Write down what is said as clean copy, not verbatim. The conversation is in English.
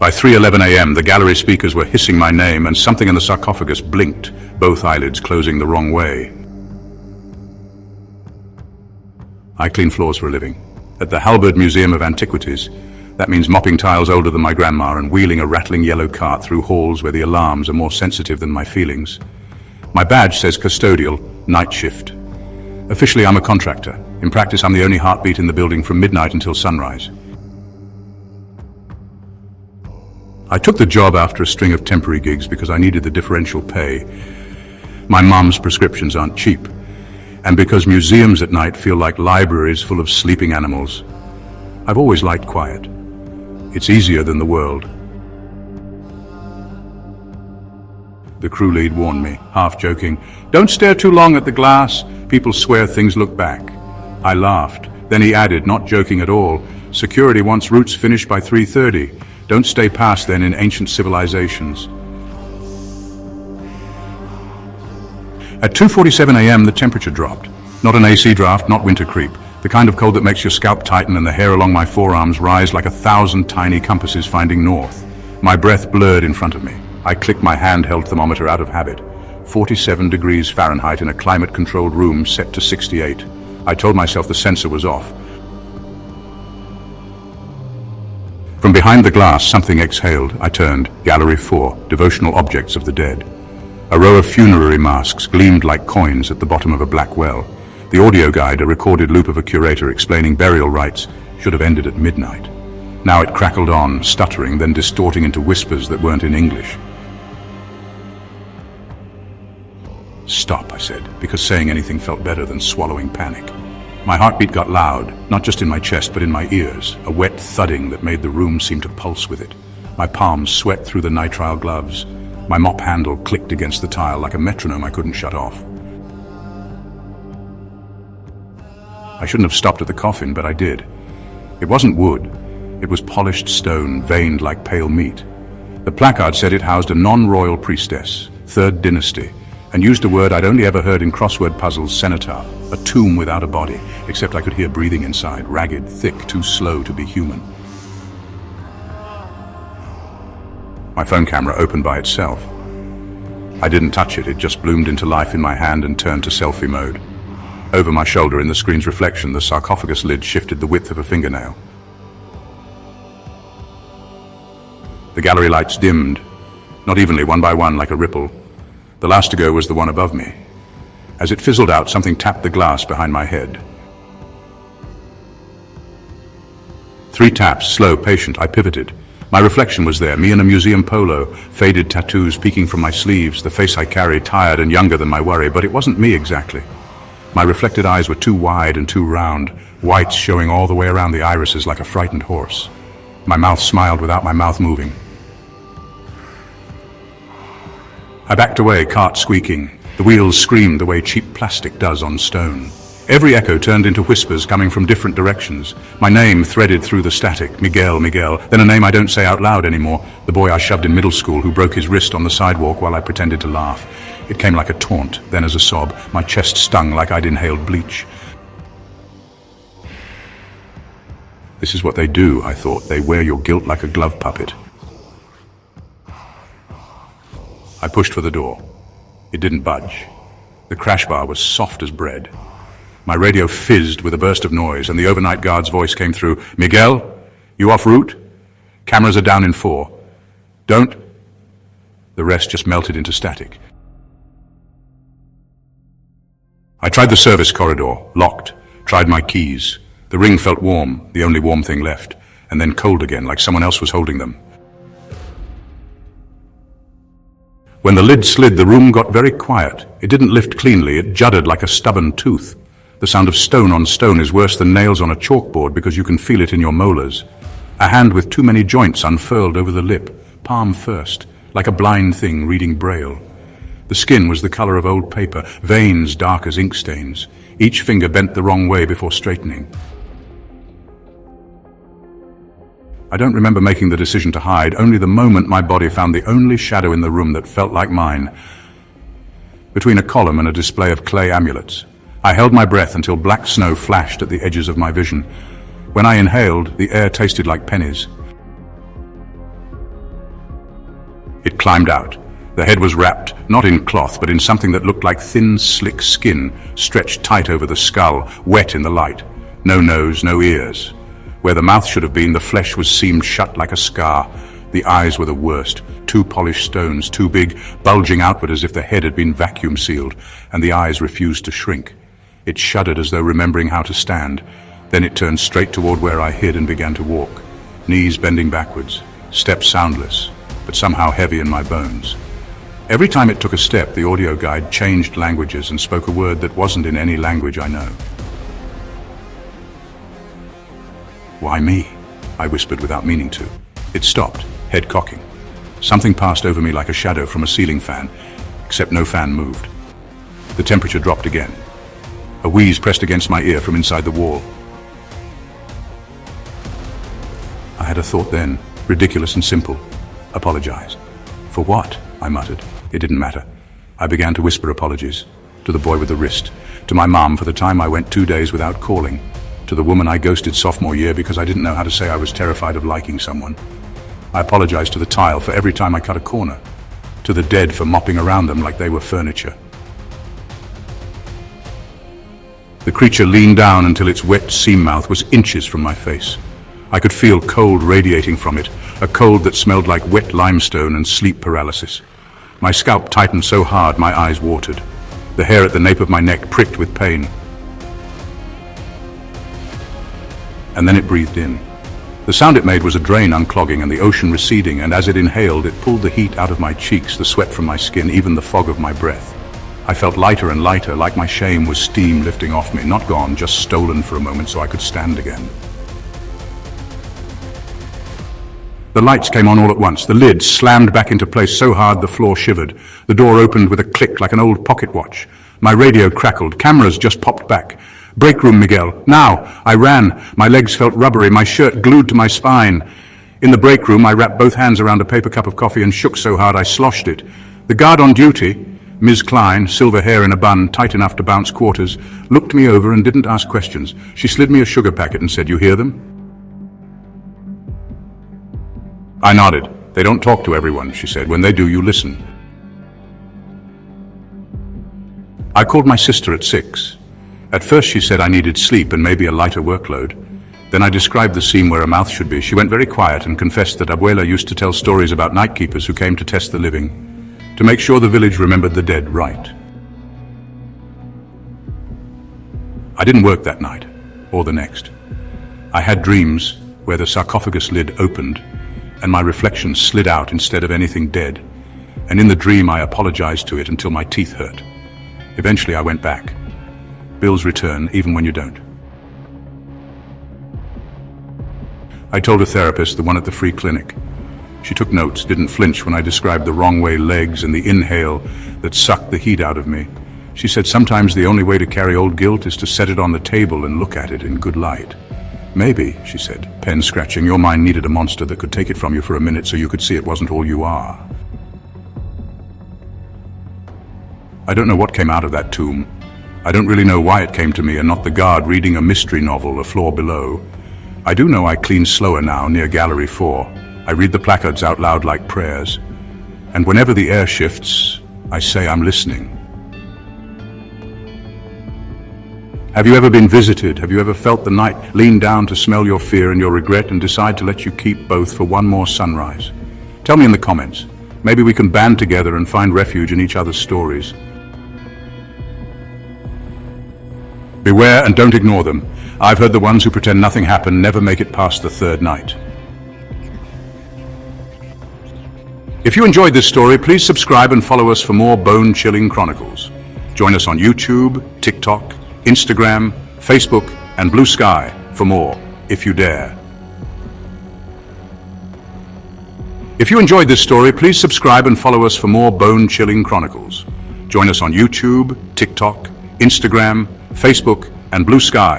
By 3:11 a.m., the gallery speakers were hissing my name, and something in the sarcophagus blinked, both eyelids closing the wrong way. I clean floors for a living. At the Halberd Museum of Antiquities, that means mopping tiles older than my grandma and wheeling a rattling yellow cart through halls where the alarms are more sensitive than my feelings. My badge says custodial, night shift. Officially, I'm a contractor. In practice, I'm the only heartbeat in the building from midnight until sunrise. I took the job after a string of temporary gigs because I needed the differential pay. My mum's prescriptions aren't cheap, and because museums at night feel like libraries full of sleeping animals. I've always liked quiet. It's easier than the world. The crew lead warned me, half joking, "Don't stare too long at the glass. People swear things look back." I laughed. Then he added, not joking at all, "Security wants routes finished by 3:30. Don't stay past then in ancient civilizations." At 2:47 a.m. the temperature dropped. Not an AC draft, not winter creep. The kind of cold that makes your scalp tighten and the hair along my forearms rise like 1,000 tiny compasses finding north. My breath blurred in front of me. I clicked my handheld thermometer out of habit. 47 degrees Fahrenheit in a climate-controlled room set to 68. I told myself the sensor was off. From behind the glass, something exhaled. I turned. Gallery 4, Devotional Objects of the Dead. A row of funerary masks gleamed like coins at the bottom of a black well. The audio guide, a recorded loop of a curator explaining burial rites, should have ended at midnight. Now it crackled on, stuttering, then distorting into whispers that weren't in English. "Stop," I said, because saying anything felt better than swallowing panic. My heartbeat got loud, not just in my chest but in my ears, a wet thudding that made the room seem to pulse with it. My palms sweat through the nitrile gloves. My mop handle clicked against the tile like a metronome I couldn't shut off. I shouldn't have stopped at the coffin, but I did. It wasn't wood. It was polished stone, veined like pale meat. The placard said it housed a non-royal priestess, 3rd dynasty, and used a word I'd only ever heard in crossword puzzles, cenotaph, a tomb without a body, except I could hear breathing inside, ragged, thick, too slow to be human. My phone camera opened by itself. I didn't touch it, it just bloomed into life in my hand and turned to selfie mode. Over my shoulder in the screen's reflection, the sarcophagus lid shifted the width of a fingernail. The gallery lights dimmed, not evenly, one by one, like a ripple. The last to go was the one above me. As it fizzled out, something tapped the glass behind my head. 3 taps, slow, patient. I pivoted. My reflection was there, me in a museum polo, faded tattoos peeking from my sleeves, the face I carried, tired and younger than my worry, but it wasn't me exactly. My reflected eyes were too wide and too round, whites showing all the way around the irises like a frightened horse. My mouth smiled without my mouth moving. I backed away, cart squeaking. The wheels screamed the way cheap plastic does on stone. Every echo turned into whispers coming from different directions. My name threaded through the static, Miguel, Miguel, then a name I don't say out loud anymore, the boy I shoved in middle school who broke his wrist on the sidewalk while I pretended to laugh. It came like a taunt, then as a sob. My chest stung like I'd inhaled bleach. This is what they do, I thought. They wear your guilt like a glove puppet. I pushed for the door. It didn't budge. The crash bar was soft as bread. My radio fizzed with a burst of noise, and the overnight guard's voice came through. "Miguel, you off route? Cameras are down in 4. Don't..." The rest just melted into static. I tried the service corridor, locked, tried my keys. The ring felt warm, the only warm thing left, and then cold again, like someone else was holding them. When the lid slid, the room got very quiet. It didn't lift cleanly, it juddered like a stubborn tooth. The sound of stone on stone is worse than nails on a chalkboard because you can feel it in your molars. A hand with too many joints unfurled over the lip, palm first, like a blind thing reading Braille. The skin was the color of old paper, veins dark as ink stains. Each finger bent the wrong way before straightening. I don't remember making the decision to hide, only the moment my body found the only shadow in the room that felt like mine. Between a column and a display of clay amulets. I held my breath until black snow flashed at the edges of my vision. When I inhaled, the air tasted like pennies. climbed out. The head was wrapped, not in cloth, but in something that looked like thin, slick skin, stretched tight over the skull, wet in the light. No nose, no ears. Where the mouth should have been, the flesh was seamed shut like a scar. The eyes were the worst, two polished stones, too big, bulging outward as if the head had been vacuum sealed, and the eyes refused to shrink. It shuddered as though remembering how to stand. Then it turned straight toward where I hid and began to walk, knees bending backwards, steps soundless, but somehow heavy in my bones. Every time it took a step, the audio guide changed languages and spoke a word that wasn't in any language I know. "Why me?" I whispered without meaning to. It stopped, head cocking. Something passed over me like a shadow from a ceiling fan, except no fan moved. The temperature dropped again. A wheeze pressed against my ear from inside the wall. I had a thought then, ridiculous and simple. Apologize. For what? I muttered. It didn't matter. I began to whisper apologies. To the boy with the wrist. To my mom for the time I went 2 days without calling. To the woman I ghosted sophomore year because I didn't know how to say I was terrified of liking someone. I apologized to the tile for every time I cut a corner. To the dead for mopping around them like they were furniture. The creature leaned down until its wet seam mouth was inches from my face. I could feel cold radiating from it, a cold that smelled like wet limestone and sleep paralysis. My scalp tightened so hard my eyes watered. The hair at the nape of my neck pricked with pain. And then it breathed in. The sound it made was a drain unclogging and the ocean receding, and as it inhaled, it pulled the heat out of my cheeks, the sweat from my skin, even the fog of my breath. I felt lighter and lighter, like my shame was steam lifting off me, not gone, just stolen for a moment so I could stand again. The lights came on all at once. The lid slammed back into place so hard the floor shivered. The door opened with a click like an old pocket watch. My radio crackled. Cameras just popped back. "Break room, Miguel. Now!" I ran. My legs felt rubbery, my shirt glued to my spine. In the break room, I wrapped both hands around a paper cup of coffee and shook so hard I sloshed it. The guard on duty, Ms. Klein, silver hair in a bun, tight enough to bounce quarters, looked me over and didn't ask questions. She slid me a sugar packet and said, "You hear them?" I nodded. "They don't talk to everyone," she said. "When they do, you listen." I called my sister at 6. At first she said I needed sleep and maybe a lighter workload. Then I described the scene where a mouth should be. She went very quiet and confessed that Abuela used to tell stories about night keepers who came to test the living, to make sure the village remembered the dead right. I didn't work that night, or the next. I had dreams where the sarcophagus lid opened and my reflection slid out instead of anything dead. And in the dream I apologized to it until my teeth hurt. Eventually I went back. Bills return even when you don't. I told a therapist, the one at the free clinic. She took notes, didn't flinch when I described the wrong way legs and the inhale that sucked the heat out of me. She said sometimes the only way to carry old guilt is to set it on the table and look at it in good light. "Maybe," she said, pen scratching, "your mind needed a monster that could take it from you for a minute so you could see it wasn't all you are." I don't know what came out of that tomb. I don't really know why it came to me and not the guard reading a mystery novel a floor below. I do know I clean slower now near Gallery 4. I read the placards out loud like prayers. And whenever the air shifts, I say I'm listening. Have you ever been visited? Have you ever felt the night lean down to smell your fear and your regret and decide to let you keep both for one more sunrise? Tell me in the comments. Maybe we can band together and find refuge in each other's stories. Beware and don't ignore them. I've heard the ones who pretend nothing happened never make it past the third night. If you enjoyed this story, please subscribe and follow us for more bone-chilling chronicles. Join us on YouTube, TikTok, Instagram, Facebook, and Blue Sky for more, if you dare. If you enjoyed this story, please subscribe and follow us for more bone-chilling chronicles. Join us on YouTube, TikTok, Instagram, Facebook, and Blue Sky